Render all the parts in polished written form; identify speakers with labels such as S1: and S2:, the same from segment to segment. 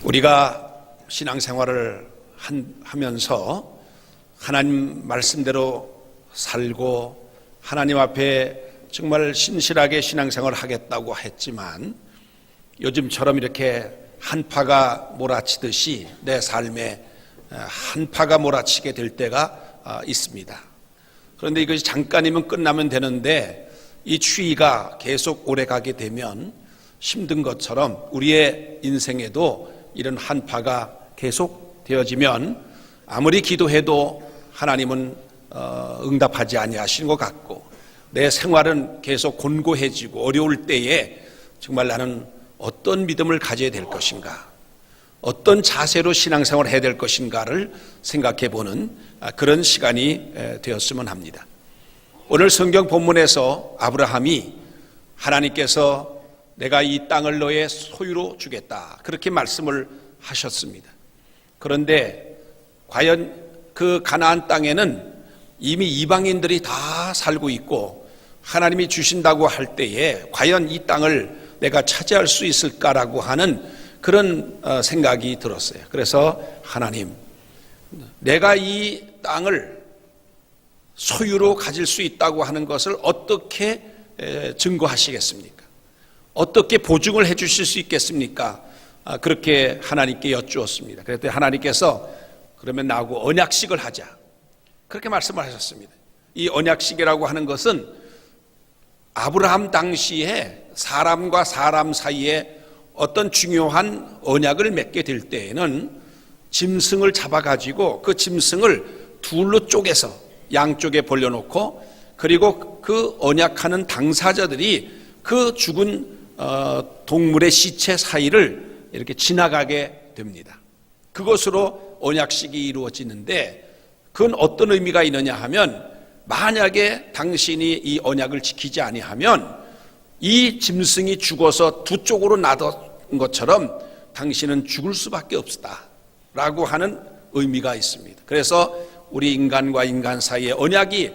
S1: 우리가 신앙생활을 하면서 하나님 말씀대로 살고 하나님 앞에 정말 신실하게 신앙생활을 하겠다고 했지만 요즘처럼 이렇게 한파가 몰아치듯이 내 삶에 한파가 몰아치게 될 때가 있습니다. 그런데 이것이 잠깐이면 끝나면 되는데 이 추위가 계속 오래 가게 되면 힘든 것처럼 우리의 인생에도 이런 한파가 계속 되어지면 아무리 기도해도 하나님은 응답하지 아니하시는 것 같고 내 생활은 계속 곤고해지고 어려울 때에 정말 나는 어떤 믿음을 가져야 될 것인가, 어떤 자세로 신앙생활을 해야 될 것인가를 생각해 보는 그런 시간이 되었으면 합니다. 오늘 성경 본문에서 아브라함이 하나님께서 내가 이 땅을 너의 소유로 주겠다 그렇게 말씀을 하셨습니다. 그런데 과연 그 가나안 땅에는 이미 이방인들이 다 살고 있고 하나님이 주신다고 할 때에 과연 이 땅을 내가 차지할 수 있을까라고 하는 그런 생각이 들었어요. 그래서 하나님, 내가 이 땅을 소유로 가질 수 있다고 하는 것을 어떻게 증거하시겠습니까? 어떻게 보증을 해 주실 수 있겠습니까? 그렇게 하나님께 여쭈었습니다. 그랬더니 하나님께서 그러면 나하고 언약식을 하자 그렇게 말씀을 하셨습니다. 이 언약식이라고 하는 것은 아브라함 당시에 사람과 사람 사이에 어떤 중요한 언약을 맺게 될 때에는 짐승을 잡아가지고 그 짐승을 둘로 쪼개서 양쪽에 벌려놓고 그리고 그 언약하는 당사자들이 그 죽은 동물의 시체 사이를 이렇게 지나가게 됩니다. 그것으로 언약식이 이루어지는데 그건 어떤 의미가 있느냐 하면 만약에 당신이 이 언약을 지키지 아니하면 이 짐승이 죽어서 두 쪽으로 나던 것처럼 당신은 죽을 수밖에 없다 라고 하는 의미가 있습니다. 그래서 우리 인간과 인간 사이의 언약이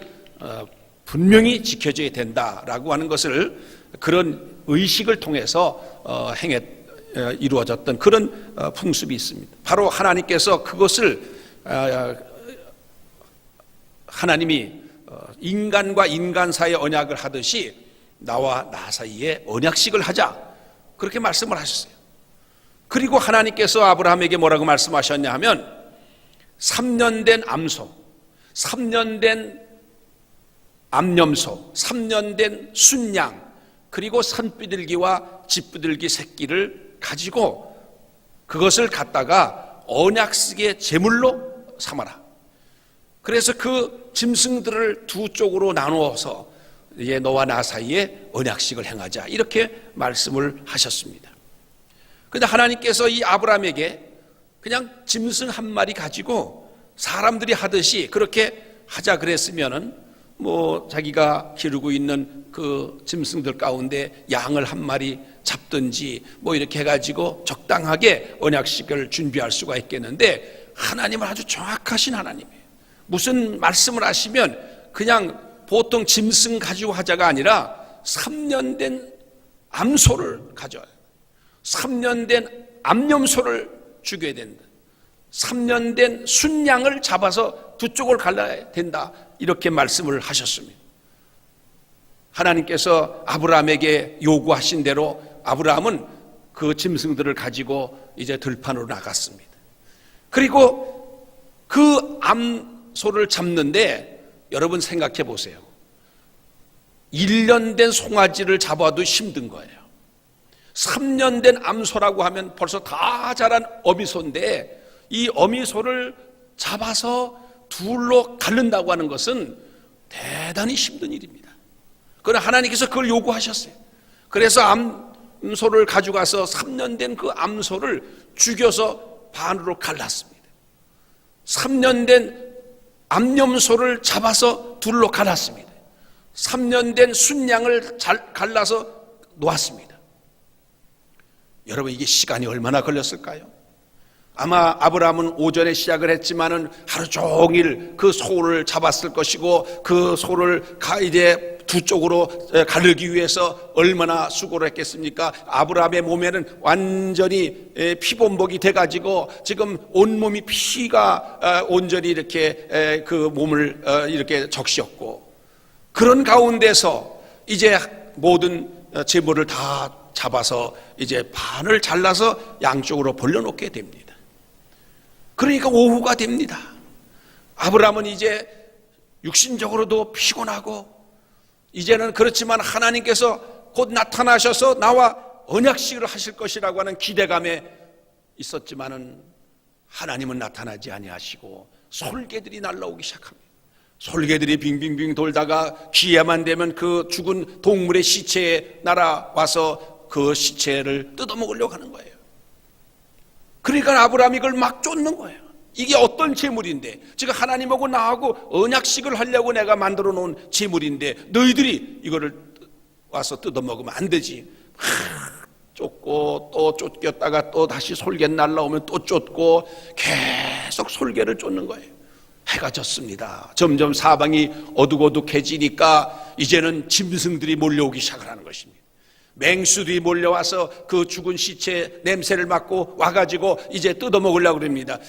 S1: 분명히 지켜져야 된다라고 하는 것을 그런 의식을 통해서 이루어졌던 그런 풍습이 있습니다. 바로 하나님께서 그것을 하나님이 인간과 인간 사이의 언약을 하듯이 나와 나 사이에 언약식을 하자 그렇게 말씀을 하셨어요. 그리고 하나님께서 아브라함에게 뭐라고 말씀하셨냐 하면 3년 된 암소, 3년 된 암염소, 3년 된 순양 그리고 산비둘기와 집비둘기 새끼를 가지고 그것을 갖다가 언약식의 제물로 삼아라. 그래서 그 짐승들을 두 쪽으로 나누어서 이제 너와 나 사이에 언약식을 행하자 이렇게 말씀을 하셨습니다. 그런데 하나님께서 이 아브라함에게 그냥 짐승 한 마리 가지고 사람들이 하듯이 그렇게 하자 그랬으면은 뭐 자기가 기르고 있는 그 짐승들 가운데 양을 한 마리 잡든지 뭐 이렇게 해가지고 적당하게 언약식을 준비할 수가 있겠는데 하나님은 아주 정확하신 하나님이에요. 무슨 말씀을 하시면 그냥 보통 짐승 가지고 하자가 아니라 3년 된 암소를 가져와요. 3년 된 암염소를 죽여야 된다. 3년 된 순양을 잡아서 두 쪽을 갈라야 된다. 이렇게 말씀을 하셨습니다. 하나님께서 아브라함에게 요구하신 대로 아브라함은 그 짐승들을 가지고 이제 들판으로 나갔습니다. 그리고 그 암소를 잡는데 여러분 생각해 보세요. 1년 된 송아지를 잡아도 힘든 거예요. 3년 된 암소라고 하면 벌써 다 자란 어미소인데 이 어미소를 잡아서 둘로 가른다고 하는 것은 대단히 힘든 일입니다. 그러나 하나님께서 그걸 요구하셨어요. 그래서 암소를 가져가서 3년 된 그 암소를 죽여서 반으로 갈랐습니다. 3년 된 암염소를 잡아서 둘로 갈랐습니다. 3년 된 순양을 갈라서 놓았습니다. 여러분 이게 시간이 얼마나 걸렸을까요? 아마 아브라함은 오전에 시작을 했지만은 하루 종일 그 소를 잡았을 것이고 그 소를 이제 두 쪽으로 가르기 위해서 얼마나 수고를 했겠습니까? 아브라함의 몸에는 완전히 피범벅이 돼가지고 지금 온몸이 피가 온전히 이렇게 그 몸을 이렇게 적셨고, 그런 가운데서 이제 모든 재물을 다 잡아서 이제 반을 잘라서 양쪽으로 벌려놓게 됩니다. 그러니까 오후가 됩니다. 아브라함은 이제 육신적으로도 피곤하고, 이제는 그렇지만 하나님께서 곧 나타나셔서 나와 언약식을 하실 것이라고 하는 기대감에 있었지만은 하나님은 나타나지 아니하시고 솔개들이 날라오기 시작합니다. 솔개들이 빙빙빙 돌다가 기회만 되면 그 죽은 동물의 시체에 날아와서 그 시체를 뜯어먹으려고 하는 거예요. 그러니까 아브라함이 이걸 막 쫓는 거예요. 이게 어떤 재물인데, 지금 하나님하고 나하고 언약식을 하려고 내가 만들어 놓은 재물인데 너희들이 이거를 와서 뜯어먹으면 안 되지. 쫓고 또 쫓겼다가 또 다시 솔개 날라오면 또 쫓고 계속 솔개를 쫓는 거예요. 해가 졌습니다. 점점 사방이 어둑어둑해지니까 이제는 짐승들이 몰려오기 시작을 하는 것입니다. 맹수들이 몰려와서 그 죽은 시체 냄새를 맡고 와가지고 이제 뜯어먹으려고 그럽니다.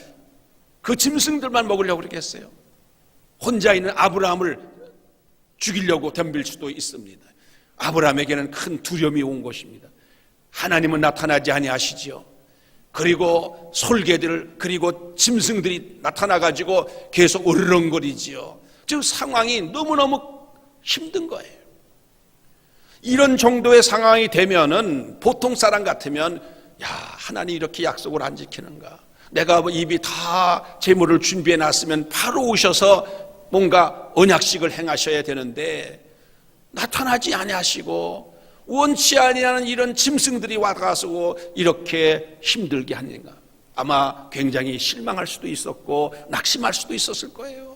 S1: 그 짐승들만 먹으려고 그러겠어요? 혼자 있는 아브라함을 죽이려고 덤빌 수도 있습니다. 아브라함에게는 큰 두려움이 온 것입니다. 하나님은 나타나지 아니하시지요. 그리고 솔개들, 그리고 짐승들이 나타나가지고 계속 으르렁거리지요. 지금 상황이 너무너무 힘든 거예요. 이런 정도의 상황이 되면은 보통 사람 같으면, 야, 하나님 이렇게 약속을 안 지키는가? 내가 입이 다 재물을 준비해 놨으면 바로 오셔서 뭔가 언약식을 행하셔야 되는데 나타나지 아니하시고 원치 아니하는 이런 짐승들이 와가지고 이렇게 힘들게 하는가? 아마 굉장히 실망할 수도 있었고 낙심할 수도 있었을 거예요.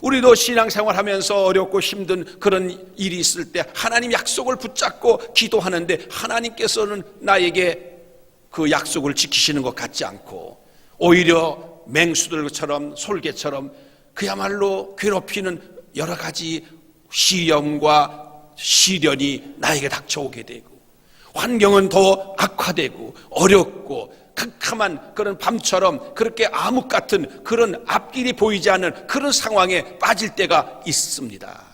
S1: 우리도 신앙생활 하면서 어렵고 힘든 그런 일이 있을 때 하나님 약속을 붙잡고 기도하는데 하나님께서는 나에게 그 약속을 지키시는 것 같지 않고 오히려 맹수들처럼 솔개처럼 그야말로 괴롭히는 여러 가지 시험과 시련이 나에게 닥쳐오게 되고 환경은 더 악화되고 어렵고 캄캄한 그런 밤처럼 그렇게 암흑 같은 그런 앞길이 보이지 않는 그런 상황에 빠질 때가 있습니다.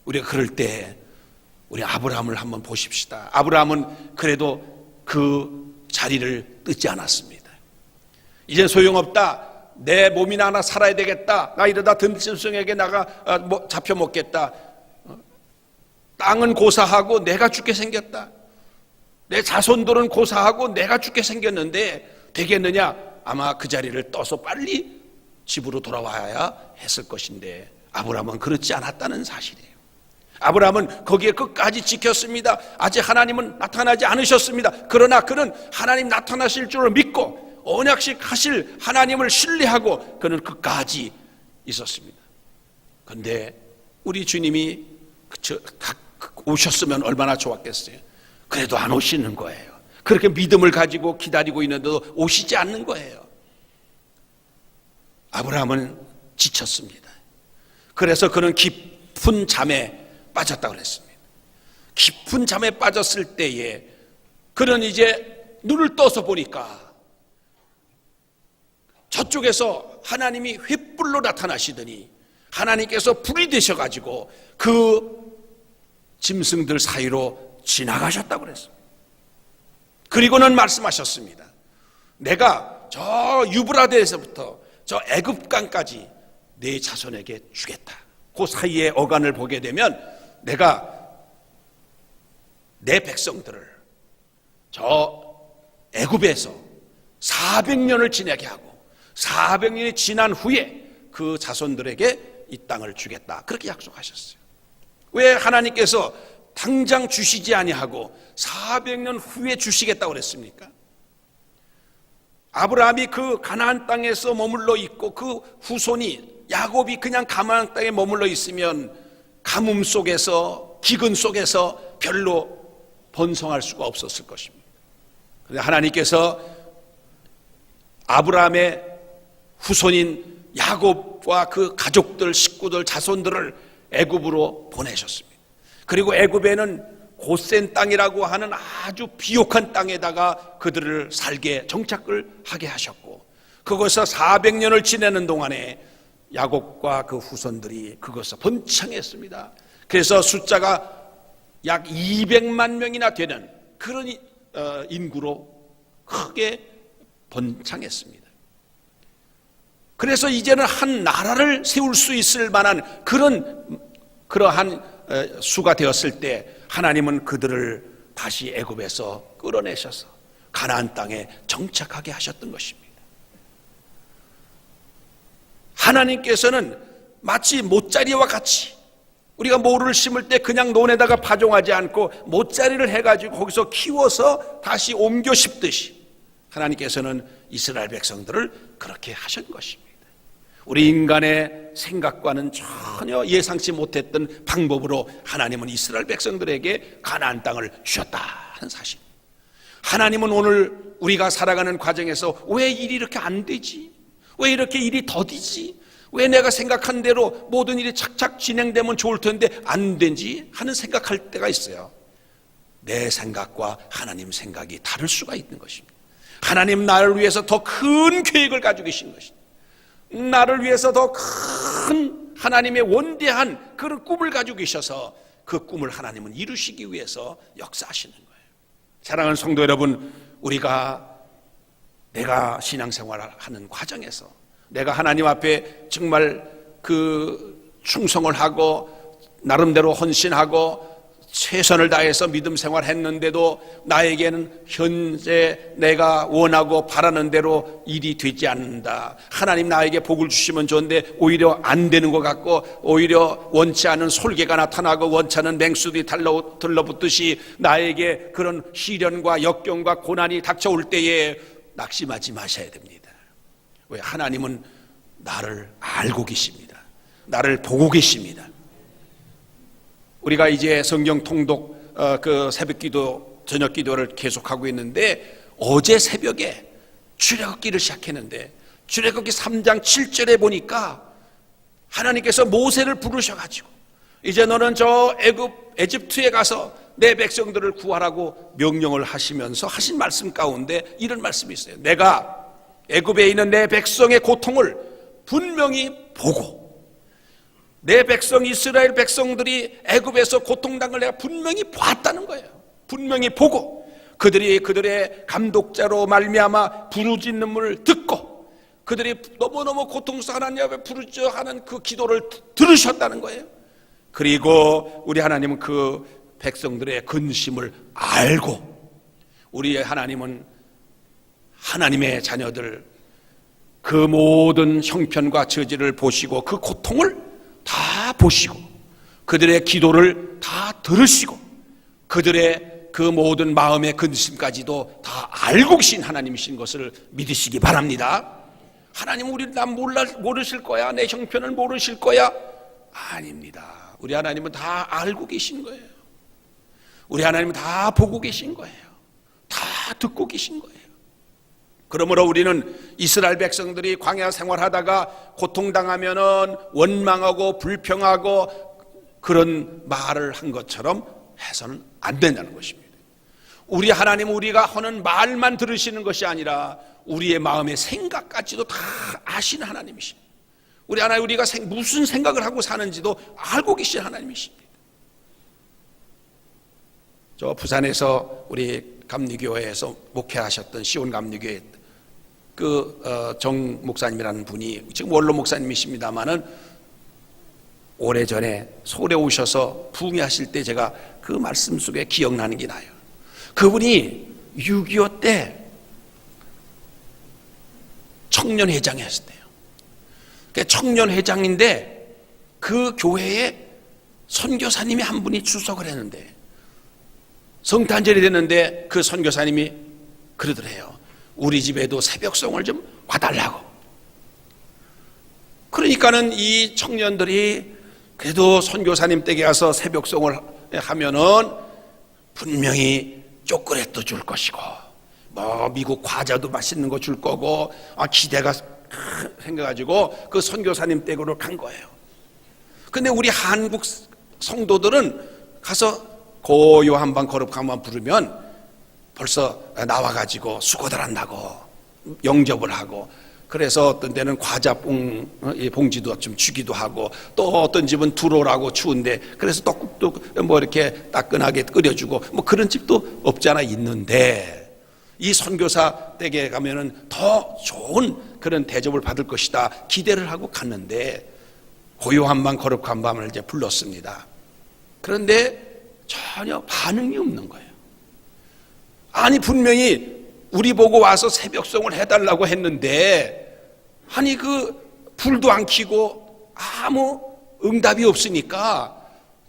S1: 우리가 그럴 때 우리 아브라함을 한번 보십시다. 아브라함은 그래도 그 자리를 뜨지 않았습니다. 이제 소용없다. 내 몸이나 하나 살아야 되겠다. 나 이러다 덤짐승에게 나가 잡혀 먹겠다. 땅은 고사하고 내가 죽게 생겼다. 내 자손들은 고사하고 내가 죽게 생겼는데 되겠느냐? 아마 그 자리를 떠서 빨리 집으로 돌아와야 했을 것인데 아브라함은 그렇지 않았다는 사실이에요. 아브라함은 거기에 끝까지 지켰습니다. 아직 하나님은 나타나지 않으셨습니다. 그러나 그는 하나님 나타나실 줄을 믿고 언약식 하실 하나님을 신뢰하고 그는 끝까지 있었습니다. 그런데 우리 주님이 오셨으면 얼마나 좋았겠어요. 그래도 안 오시는 거예요. 그렇게 믿음을 가지고 기다리고 있는데도 오시지 않는 거예요. 아브라함은 지쳤습니다. 그래서 그는 깊은 잠에 빠졌다고 그랬습니다. 깊은 잠에 빠졌을 때에 그는 이제 눈을 떠서 보니까 저쪽에서 하나님이 횃불로 나타나시더니 하나님께서 불이 되셔가지고 그 짐승들 사이로 지나가셨다고 그랬습니다. 그리고는 말씀하셨습니다. 내가 저 유브라데에서부터 저 애굽강까지 네 자손에게 주겠다. 그 사이에 어간을 보게 되면 내가 내 백성들을 저 애굽에서 400년을 지내게 하고 400년이 지난 후에 그 자손들에게 이 땅을 주겠다. 그렇게 약속하셨어요. 왜 하나님께서 당장 주시지 아니하고 400년 후에 주시겠다고 그랬습니까? 아브라함이 그 가나안 땅에서 머물러 있고 그 후손이 야곱이 그냥 가나안 땅에 머물러 있으면 가뭄 속에서 기근 속에서 별로 번성할 수가 없었을 것입니다. 그런데 하나님께서 아브라함의 후손인 야곱과 그 가족들, 식구들, 자손들을 애굽으로 보내셨습니다. 그리고 애굽에는 고센 땅이라고 하는 아주 비옥한 땅에다가 그들을 살게 정착을 하게 하셨고, 그곳에서 400년을 지내는 동안에 야곱과 그 후손들이 그것을 번창했습니다. 그래서 숫자가 약 200만 명이나 되는 그런 인구로 크게 번창했습니다. 그래서 이제는 한 나라를 세울 수 있을 만한 그러한 수가 되었을 때 하나님은 그들을 다시 애굽에서 끌어내셔서 가나안 땅에 정착하게 하셨던 것입니다. 하나님께서는 마치 모짜리와 같이, 우리가 모를 심을 때 그냥 논에다가 파종하지 않고 모짜리를 해가지고 거기서 키워서 다시 옮겨 심듯이 하나님께서는 이스라엘 백성들을 그렇게 하신 것입니다. 우리 인간의 생각과는 전혀 예상치 못했던 방법으로 하나님은 이스라엘 백성들에게 가나안 땅을 주셨다는 사실입니다. 하나님은 오늘 우리가 살아가는 과정에서 왜 일이 이렇게 안 되지? 왜 이렇게 일이 더디지? 왜 내가 생각한 대로 모든 일이 착착 진행되면 좋을 텐데 안 되지? 하는 생각할 때가 있어요. 내 생각과 하나님 생각이 다를 수가 있는 것입니다. 하나님 나를 위해서 더 큰 계획을 가지고 계신 것입니다. 나를 위해서 더 큰 하나님의 원대한 그런 꿈을 가지고 계셔서 그 꿈을 하나님은 이루시기 위해서 역사하시는 거예요. 사랑하는 성도 여러분, 내가 신앙생활을 하는 과정에서 내가 하나님 앞에 정말 그 충성을 하고 나름대로 헌신하고 최선을 다해서 믿음 생활했는데도 나에게는 현재 내가 원하고 바라는 대로 일이 되지 않는다. 하나님 나에게 복을 주시면 좋은데 오히려 안 되는 것 같고, 오히려 원치 않은 솔개가 나타나고 원치 않은 맹수들이 들러붙듯이 나에게 그런 시련과 역경과 고난이 닥쳐올 때에 낙심하지 마셔야 됩니다. 왜? 하나님은 나를 알고 계십니다. 나를 보고 계십니다. 우리가 이제 성경 통독 그 새벽기도 저녁 기도를 계속하고 있는데, 어제 새벽에 출애굽기를 시작했는데 출애굽기 3장 7절에 보니까 하나님께서 모세를 부르셔가지고 이제 너는 저 에집트에 가서 내 백성들을 구하라고 명령을 하시면서 하신 말씀 가운데 이런 말씀이 있어요. 내가 애굽에 있는 내 백성의 고통을 분명히 보고, 내 백성 이스라엘 백성들이 애굽에서 고통당을 내가 분명히 봤다는 거예요. 분명히 보고 그들의 감독자로 말미암아 부르짖음을 듣고 그들이 너무너무 고통스러워 하나님 앞에 부르짖어 하는 그 기도를 들으셨다는 거예요. 그리고 우리 하나님은 그 백성들의 근심을 알고, 우리 하나님은 하나님의 자녀들 그 모든 형편과 저지를 보시고 그 고통을 다 보시고 그들의 기도를 다 들으시고 그들의 그 모든 마음의 근심까지도 다 알고 계신 하나님이신 것을 믿으시기 바랍니다. 하나님 우리 난 모르실 거야, 내 형편을 모르실 거야? 아닙니다. 우리 하나님은 다 알고 계신 거예요. 우리 하나님은 다 보고 계신 거예요. 다 듣고 계신 거예요. 그러므로 우리는 이스라엘 백성들이 광야 생활하다가 고통당하면은 원망하고 불평하고 그런 말을 한 것처럼 해서는 안 된다는 것입니다. 우리 하나님은 우리가 하는 말만 들으시는 것이 아니라 우리의 마음의 생각까지도 다 아시는 하나님이십니다. 우리 하나님, 우리가 무슨 생각을 하고 사는지도 알고 계신 하나님이십니다. 저 부산에서 우리 감리교회에서 목회하셨던 시온 감리교회 정 목사님이라는 분이 지금 원로 목사님이십니다만은 오래전에 서울에 오셔서 부흥하실 때 제가 그 말씀 속에 기억나는 게 나요. 그분이 6.25 때 청년회장이 했을 때요. 청년회장인데 그 교회에 선교사님이 한 분이 출석을 했는데 성탄절이 됐는데 그 선교사님이 그러더래요. 우리 집에도 새벽송을 좀 와달라고. 그러니까는 이 청년들이 그래도 선교사님 댁에 가서 새벽송을 하면은 분명히 초콜릿도 줄 것이고 뭐 미국 과자도 맛있는 거 줄 거고 기대가 생겨가지고 그 선교사님 댁으로 간 거예요. 근데 우리 한국 성도들은 가서 고요한방 거룩한방 부르면 벌써 나와가지고 수고들 한다고 영접을 하고, 그래서 어떤 데는 과자 봉지도 좀 주기도 하고, 또 어떤 집은 들어오라고 추운데 그래서 떡국도 뭐 이렇게 따끈하게 끓여주고, 뭐 그런 집도 없지 않아 있는데, 이 선교사 댁에 가면은 더 좋은 그런 대접을 받을 것이다 기대를 하고 갔는데, 고요한 밤 거룩한 밤을 이제 불렀습니다. 그런데 전혀 반응이 없는 거예요. 아니 분명히 우리 보고 와서 새벽송을 해달라고 했는데, 아니 그 불도 안 켜고 아무 응답이 없으니까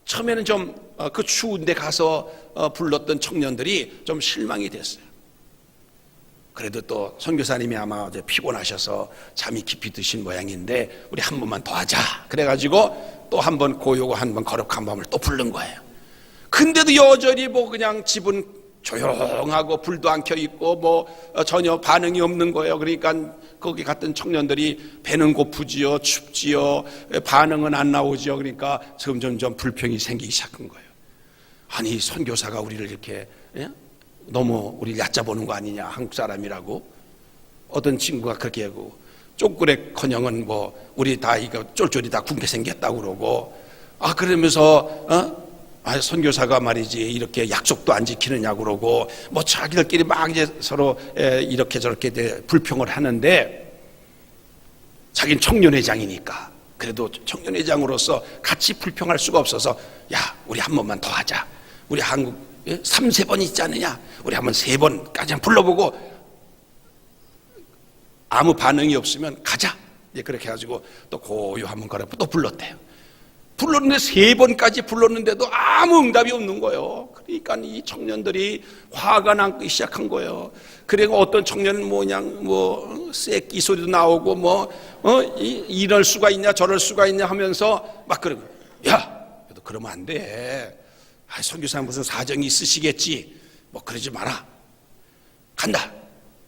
S1: 처음에는 좀 그 추운데 가서 불렀던 청년들이 좀 실망이 됐어요. 그래도 또 선교사님이 아마 어제 피곤하셔서 잠이 깊이 드신 모양인데, 우리 한 번만 더 하자 그래가지고 또 한 번 고요고 한 번 거룩한 밤을 또 부른 거예요. 근데도 여전히 뭐 그냥 집은 조용하고 불도 안 켜 있고 뭐 전혀 반응이 없는 거예요. 그러니까 거기 갔던 청년들이 배는 고프지요, 춥지요, 반응은 안 나오지요. 그러니까 점점점 불평이 생기기 시작한 거예요. 아니 선교사가 우리를 이렇게 너무 우리를 얕잡아보는 거 아니냐, 한국 사람이라고. 어떤 친구가 그렇게 하고, 쪼그레커녕은 뭐 우리 다 이거 쫄쫄이 다 굶게 생겼다고 그러고, 그러면서 선교사가 말이지 이렇게 약속도 안 지키느냐고 그러고, 뭐 자기들끼리 막 이제 서로 이렇게 저렇게 불평을 하는데, 자기는 청년회장이니까 그래도 청년회장으로서 같이 불평할 수가 없어서, 야 우리 한 번만 더 하자, 우리 한국 3-4번 있지 않느냐, 우리 한번 3번까지 불러보고 아무 반응이 없으면 가자, 그렇게 해가지고 또 고요 한번 걸어보고 또 불렀대요. 불렀는데 3번까지 불렀는데도 아무 응답이 없는 거예요. 그러니까 이 청년들이 화가 나기 시작한 거예요. 그리고 어떤 청년은 그냥 뭐 쇳기 소리도 나오고 이럴 수가 있냐 저럴 수가 있냐 하면서 막 그러고, 야 그러면 안 돼, 선교사는 무슨 사정이 있으시겠지, 뭐 그러지 마라, 간다,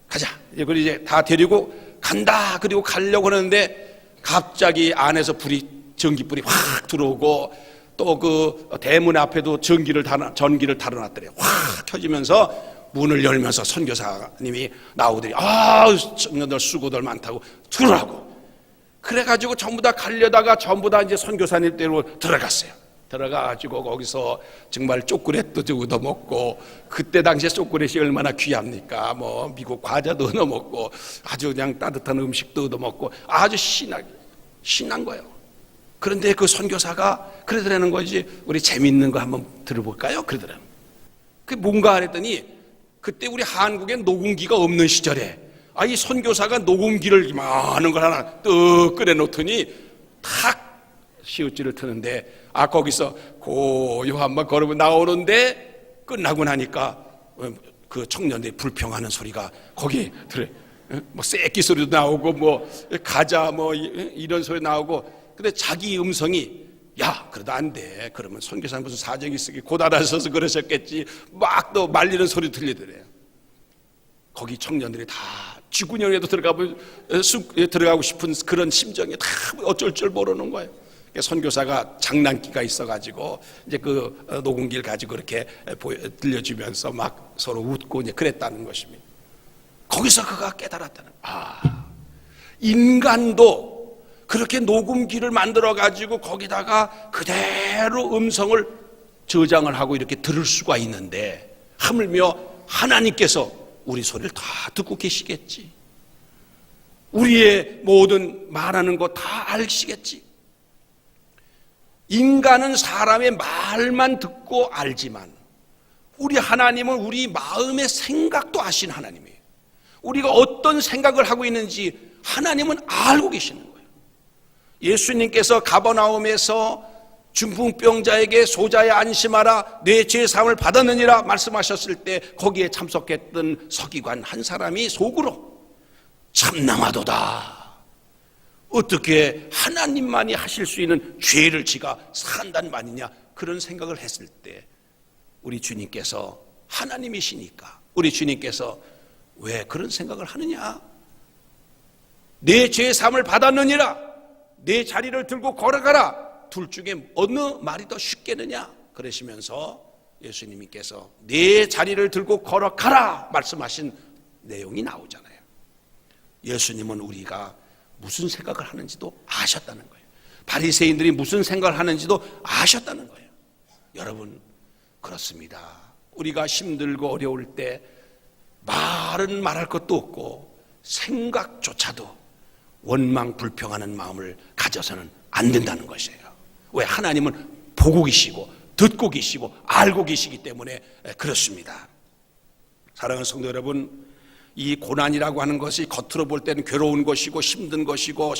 S1: 가자. 그리고 이제 다 데리고 간다. 그리고 가려고 하는데 갑자기 안에서 전기불이 확 들어오고, 또 그 대문 앞에도 전기를 달아놨더래요. 확 켜지면서 문을 열면서 선교사님이 나오더니, 청년들 수고들 많다고 들어라고. 그래가지고 전부 다 가려다가 전부 다 이제 선교사님 댁으로 들어갔어요. 들어가가지고 거기서 정말 초콜릿도 얻어먹고, 그때 당시에 초콜릿이 얼마나 귀합니까? 뭐 미국 과자도 얻어먹고 아주 그냥 따뜻한 음식도 얻어먹고 아주 신난 거예요. 그런데 그 선교사가 그러더라는 거지, 우리 재밌는 거 한번 들어볼까요? 그러더라는. 그게 뭔가 그랬더니, 그때 우리 한국엔 녹음기가 없는 시절에 이 선교사가 녹음기를 많은 걸 하나 떡 꺼내놓더니 탁 시옷지를 트는데, 거기서 고요 한번 걸으면 나오는데, 끝나고 나니까 그 청년들이 불평하는 소리가 거기 들어요. 뭐 쇳기 소리도 나오고 뭐 가자 뭐 이런 소리 나오고. 근데 자기 음성이, 야 그러다 안 돼, 그러면 선교사는 무슨 사정이 있으기 고달하셔서 그러셨겠지, 막 또 말리는 소리 들리더래요. 거기 청년들이 다 쥐구녕에도 들어가고 싶은 그런 심정이 다 어쩔 줄 모르는 거예요. 선교사가 장난기가 있어가지고 이제 그 녹음기를 가지고 이렇게 들려주면서 막 서로 웃고 이제 그랬다는 것입니다. 거기서 그가 깨달았다는, 인간도 그렇게 녹음기를 만들어가지고 거기다가 그대로 음성을 저장을 하고 이렇게 들을 수가 있는데, 하물며 하나님께서 우리 소리를 다 듣고 계시겠지, 우리의 모든 말하는 거 다 아시겠지. 인간은 사람의 말만 듣고 알지만 우리 하나님은 우리 마음의 생각도 아신 하나님이에요. 우리가 어떤 생각을 하고 있는지 하나님은 알고 계시는 거예요. 예수님께서 가버나움에서 중풍병자에게 소자에 안심하라, 내 죄 사함을 받았느니라 말씀하셨을 때 거기에 참석했던 서기관 한 사람이 속으로, 참남하도다, 어떻게 하나님만이 하실 수 있는 죄를 지가 산단 말이냐, 그런 생각을 했을 때 우리 주님께서 하나님이시니까, 우리 주님께서 왜 그런 생각을 하느냐, 내 죄 사함을 받았느니라, 내 자리를 들고 걸어가라, 둘 중에 어느 말이 더 쉽겠느냐 그러시면서 예수님께서 네 자리를 들고 걸어가라 말씀하신 내용이 나오잖아요. 예수님은 우리가 무슨 생각을 하는지도 아셨다는 거예요. 바리새인들이 무슨 생각을 하는지도 아셨다는 거예요. 여러분, 그렇습니다. 우리가 힘들고 어려울 때 말은 말할 것도 없고 생각조차도 원망 불평하는 마음을 가져서는 안 된다는 것이에요. 왜? 하나님은 보고 계시고 듣고 계시고 알고 계시기 때문에 그렇습니다. 사랑하는 성도 여러분, 이 고난이라고 하는 것이 겉으로 볼 때는 괴로운 것이고 힘든 것이고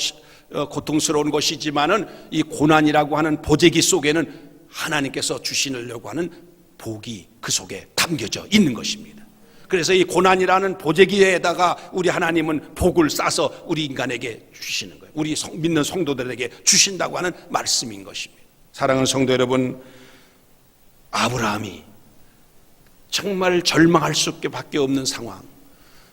S1: 고통스러운 것이지만은 이 고난이라고 하는 보재기 속에는 하나님께서 주시려고 하는 복이 그 속에 담겨져 있는 것입니다. 그래서 이 고난이라는 보재기에다가 우리 하나님은 복을 싸서 우리 인간에게 주시는 거예요. 우리 믿는 성도들에게 주신다고 하는 말씀인 것입니다. 사랑하는 성도 여러분, 아브라함이 정말 절망할 수밖에 없는 상황,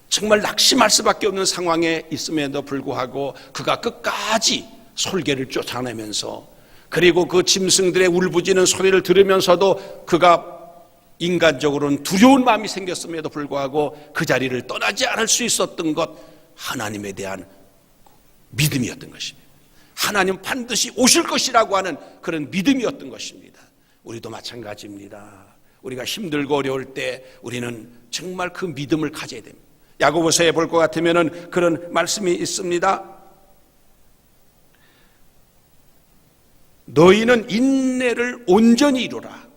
S1: 정말 낙심할 수밖에 없는 상황에 있음에도 불구하고 그가 끝까지 솔개를 쫓아내면서, 그리고 그 짐승들의 울부짖는 소리를 들으면서도 그가 인간적으로는 두려운 마음이 생겼음에도 불구하고 그 자리를 떠나지 않을 수 있었던 것, 하나님에 대한 믿음이었던 것입니다. 하나님 반드시 오실 것이라고 하는 그런 믿음이었던 것입니다. 우리도 마찬가지입니다. 우리가 힘들고 어려울 때 우리는 정말 그 믿음을 가져야 됩니다. 야고보서에 볼 것 같으면 그런 말씀이 있습니다. 너희는 인내를 온전히 이루라.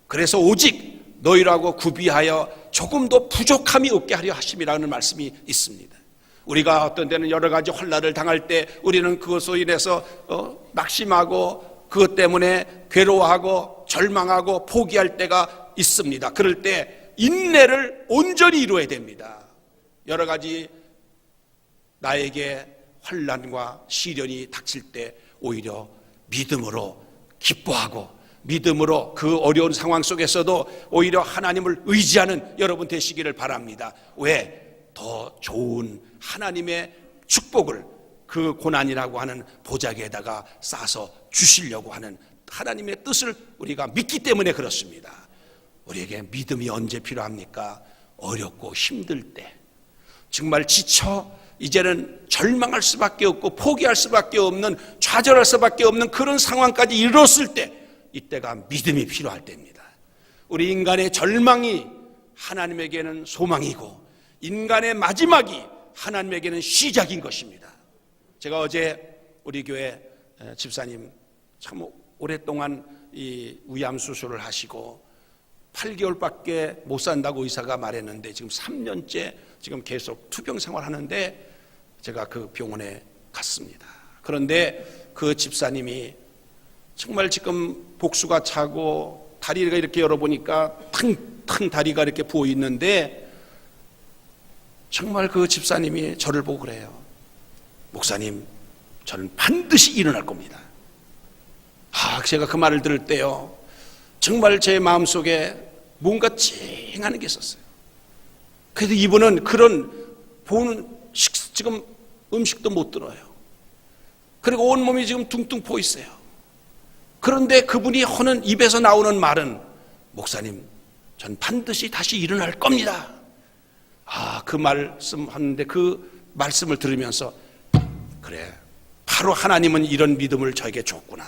S1: 그래서 오직 너희라고 구비하여 조금도 부족함이 없게 하려 하심이라는 말씀이 있습니다. 우리가 어떤 때는 여러 가지 환난을 당할 때 우리는 그것으로 인해서 낙심하고 그것 때문에 괴로워하고 절망하고 포기할 때가 있습니다. 그럴 때 인내를 온전히 이루어야 됩니다. 여러 가지 나에게 환난과 시련이 닥칠 때 오히려 믿음으로 기뻐하고 믿음으로 그 어려운 상황 속에서도 오히려 하나님을 의지하는 여러분 되시기를 바랍니다. 왜? 더 좋은 하나님의 축복을 그 고난이라고 하는 보자기에다가 싸서 주시려고 하는 하나님의 뜻을 우리가 믿기 때문에 그렇습니다. 우리에게 믿음이 언제 필요합니까? 어렵고 힘들 때, 정말 지쳐 이제는 절망할 수밖에 없고 포기할 수밖에 없는, 좌절할 수밖에 없는 그런 상황까지 이르렀을 때, 이때가 믿음이 필요할 때입니다. 우리 인간의 절망이 하나님에게는 소망이고 인간의 마지막이 하나님에게는 시작인 것입니다. 제가 어제 우리 교회 집사님 참 오랫동안 이 위암 수술을 하시고 8개월밖에 못 산다고 의사가 말했는데 지금 3년째 지금 계속 투병 생활하는데 제가 그 병원에 갔습니다. 그런데 그 집사님이 정말 지금 복수가 차고 다리가 이렇게 열어보니까 탕탕 다리가 이렇게 부어 있는데 정말 그 집사님이 저를 보고 그래요. 목사님, 저는 반드시 일어날 겁니다. 제가 그 말을 들을 때요, 정말 제 마음속에 뭔가 찡하는 게 있었어요. 그래도 이분은 그런 지금 음식도 못 들어요. 그리고 온몸이 지금 둥둥 부어 있어요. 그런데 그분이 하는 입에서 나오는 말은, 목사님, 전 반드시 다시 일어날 겁니다. 그 말씀 하는데 그 말씀을 들으면서, 그래, 바로 하나님은 이런 믿음을 저에게 줬구나.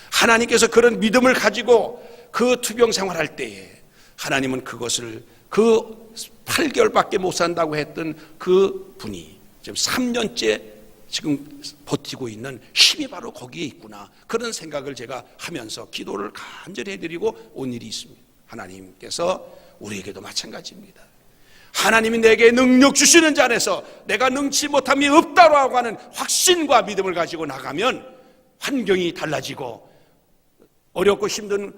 S1: 하나님께서 그런 믿음을 가지고 그 투병 생활할 때에 하나님은 그것을, 그 8개월밖에 못 산다고 했던 그 분이 지금 3년째 지금 버티고 있는 힘이 바로 거기에 있구나. 그런 생각을 제가 하면서 기도를 간절히 해드리고 온 일이 있습니다. 하나님께서 우리에게도 마찬가지입니다. 하나님이 내게 능력 주시는 자 안에서 내가 능치 못함이 없다라고 하는 확신과 믿음을 가지고 나가면 환경이 달라지고 어렵고 힘든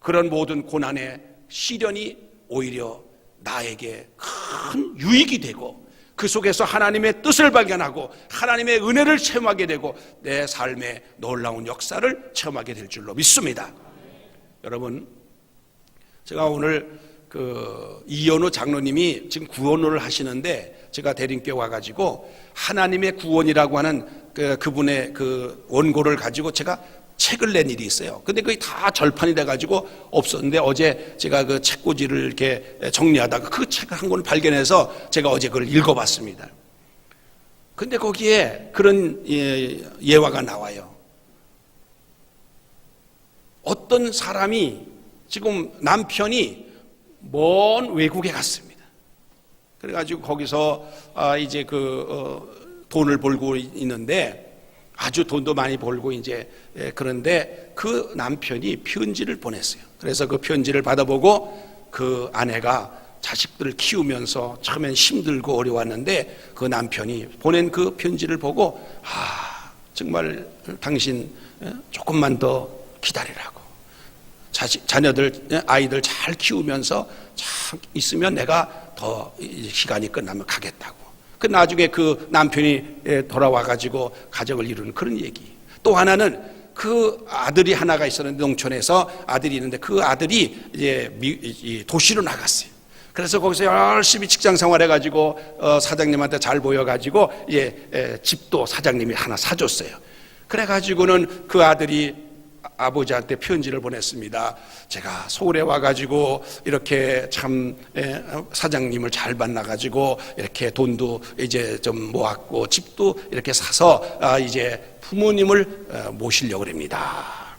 S1: 그런 모든 고난의 시련이 오히려 나에게 큰 유익이 되고 그 속에서 하나님의 뜻을 발견하고 하나님의 은혜를 체험하게 되고 내 삶의 놀라운 역사를 체험하게 될 줄로 믿습니다. 여러분, 제가 오늘 이현우 장로님이 지금 구원을 하시는데 제가 대림교회 와가지고 하나님의 구원이라고 하는 그분의 그 원고를 가지고 제가 책을 낸 일이 있어요. 근데 그게 다 절판이 돼가지고 없었는데 어제 제가 그 책꽂이를 이렇게 정리하다가 그 책 한 권을 발견해서 제가 어제 그걸 읽어봤습니다. 근데 거기에 그런 예화가 나와요. 어떤 사람이 지금 남편이 먼 외국에 갔습니다. 그래가지고 거기서 이제 돈을 벌고 있는데 아주 돈도 많이 벌고 이제 그런데 그 남편이 편지를 보냈어요. 그래서 그 편지를 받아보고 그 아내가 자식들을 키우면서 처음엔 힘들고 어려웠는데 그 남편이 보낸 그 편지를 보고 정말 당신 조금만 더 기다리라고, 자녀들 아이들 잘 키우면서 참 있으면 내가 더 시간이 끝나면 가겠다고. 그 나중에 그 남편이 돌아와가지고 가정을 이루는 그런 얘기. 또 하나는 그 아들이 하나가 있었는데 농촌에서 아들이 있는데 그 아들이 이제 도시로 나갔어요. 그래서 거기서 열심히 직장 생활해가지고 사장님한테 잘 보여가지고 이제 집도 사장님이 하나 사줬어요. 그래가지고는 그 아들이 아버지한테 편지를 보냈습니다. 제가 서울에 와가지고 이렇게 참 사장님을 잘 만나가지고 이렇게 돈도 이제 좀 모았고 집도 이렇게 사서 이제 부모님을 모시려고 합니다.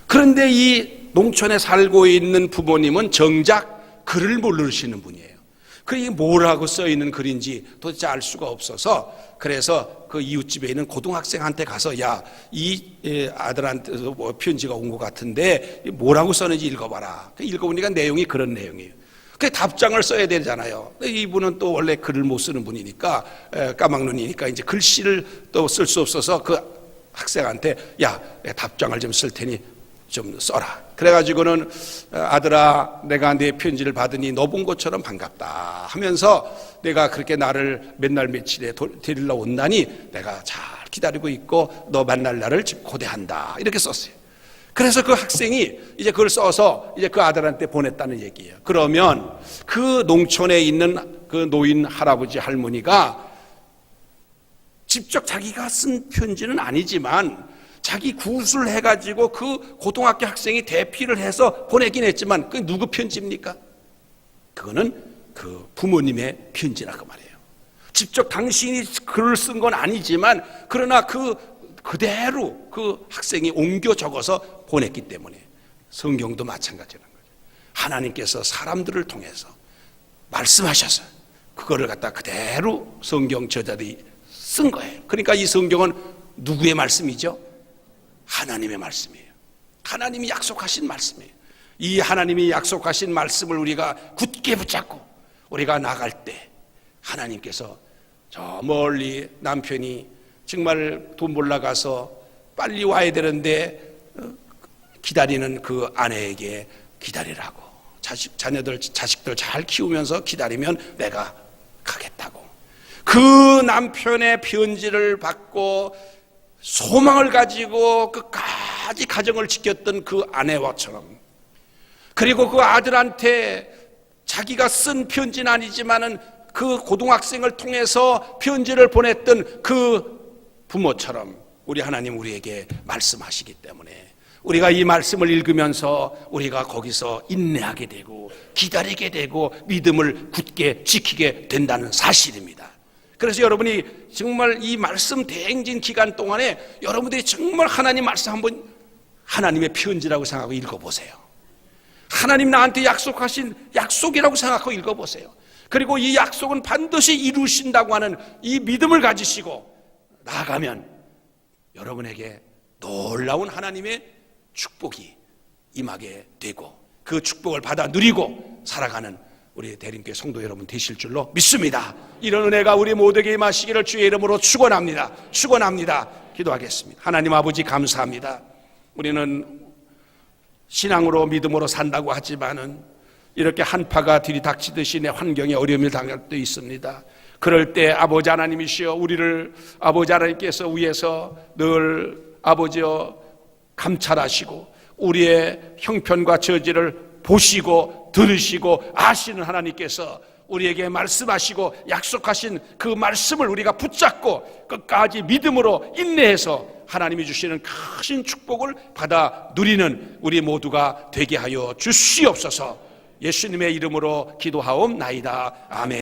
S1: 그런데 이 농촌에 살고 있는 부모님은 정작 글을 모르시는 분이에요. 그게 뭐라고 써 있는 글인지 도대체 알 수가 없어서 그래서 그 이웃집에 있는 고등학생한테 가서 야, 이 아들한테 뭐 편지가 온 것 같은데 뭐라고 써는지 읽어봐라. 읽어보니까 내용이 그런 내용이에요. 그 답장을 써야 되잖아요. 이분은 또 원래 글을 못 쓰는 분이니까 까막눈이니까 이제 글씨를 또 쓸 수 없어서 그 학생한테 야, 답장을 좀 쓸 테니 좀 써라. 그래가지고는 아들아, 내가 네 편지를 받으니 너 본 것처럼 반갑다 하면서 내가 그렇게 나를 맨날 며칠에 데리러 온다니 내가 잘 기다리고 있고 너 만날 날을 지금 고대한다, 이렇게 썼어요. 그래서 그 학생이 이제 그걸 써서 이제 그 아들한테 보냈다는 얘기예요. 그러면 그 농촌에 있는 그 노인 할아버지 할머니가 직접 자기가 쓴 편지는 아니지만 자기 구술 해가지고 그 고등학교 학생이 대피를 해서 보내긴 했지만 그 누구 편지입니까? 그거는 그 부모님의 편지라 그 말이에요. 직접 당신이 글을 쓴 건 아니지만 그러나 그대로 그 학생이 옮겨 적어서 보냈기 때문에 성경도 마찬가지라는 거죠. 하나님께서 사람들을 통해서 말씀하셔서 그거를 갖다 그대로 성경 저자들이 쓴 거예요. 그러니까 이 성경은 누구의 말씀이죠? 하나님의 말씀이에요. 하나님이 약속하신 말씀이에요. 이 하나님이 약속하신 말씀을 우리가 굳게 붙잡고 우리가 나갈 때 하나님께서 저 멀리 남편이 정말 돈 벌러 가서 빨리 와야 되는데 기다리는 그 아내에게 기다리라고, 자식들 잘 키우면서 기다리면 내가 가겠다고. 그 남편의 편지를 받고 소망을 가지고 끝까지 가정을 지켰던 그 아내와처럼, 그리고 그 아들한테 자기가 쓴 편지는 아니지만은 그 고등학생을 통해서 편지를 보냈던 그 부모처럼 우리 하나님 우리에게 말씀하시기 때문에 우리가 이 말씀을 읽으면서 우리가 거기서 인내하게 되고 기다리게 되고 믿음을 굳게 지키게 된다는 사실입니다. 그래서 여러분이 정말 이 말씀 대행진 기간 동안에 여러분들이 정말 하나님 말씀 한번 하나님의 편지라고 생각하고 읽어보세요. 하나님 나한테 약속하신 약속이라고 생각하고 읽어보세요. 그리고 이 약속은 반드시 이루신다고 하는 이 믿음을 가지시고 나아가면 여러분에게 놀라운 하나님의 축복이 임하게 되고 그 축복을 받아 누리고 살아가는 우리 대림교회 성도 여러분 되실 줄로 믿습니다. 이런 은혜가 우리 모두에게 임하시기를 주의 이름으로 축원합니다. 축원합니다. 기도하겠습니다. 하나님 아버지 감사합니다. 우리는 신앙으로 믿음으로 산다고 하지만은 이렇게 한파가 들이닥치듯이 내 환경에 어려움을 당할 때 있습니다. 그럴 때 아버지 하나님이시여 우리를 아버지 하나님께서 위에서 늘 아버지여 감찰하시고 우리의 형편과 저지를 보시고 들으시고 아시는 하나님께서 우리에게 말씀하시고 약속하신 그 말씀을 우리가 붙잡고 끝까지 믿음으로 인내해서 하나님이 주시는 크신 축복을 받아 누리는 우리 모두가 되게 하여 주시옵소서. 예수님의 이름으로 기도하옵나이다. 아멘.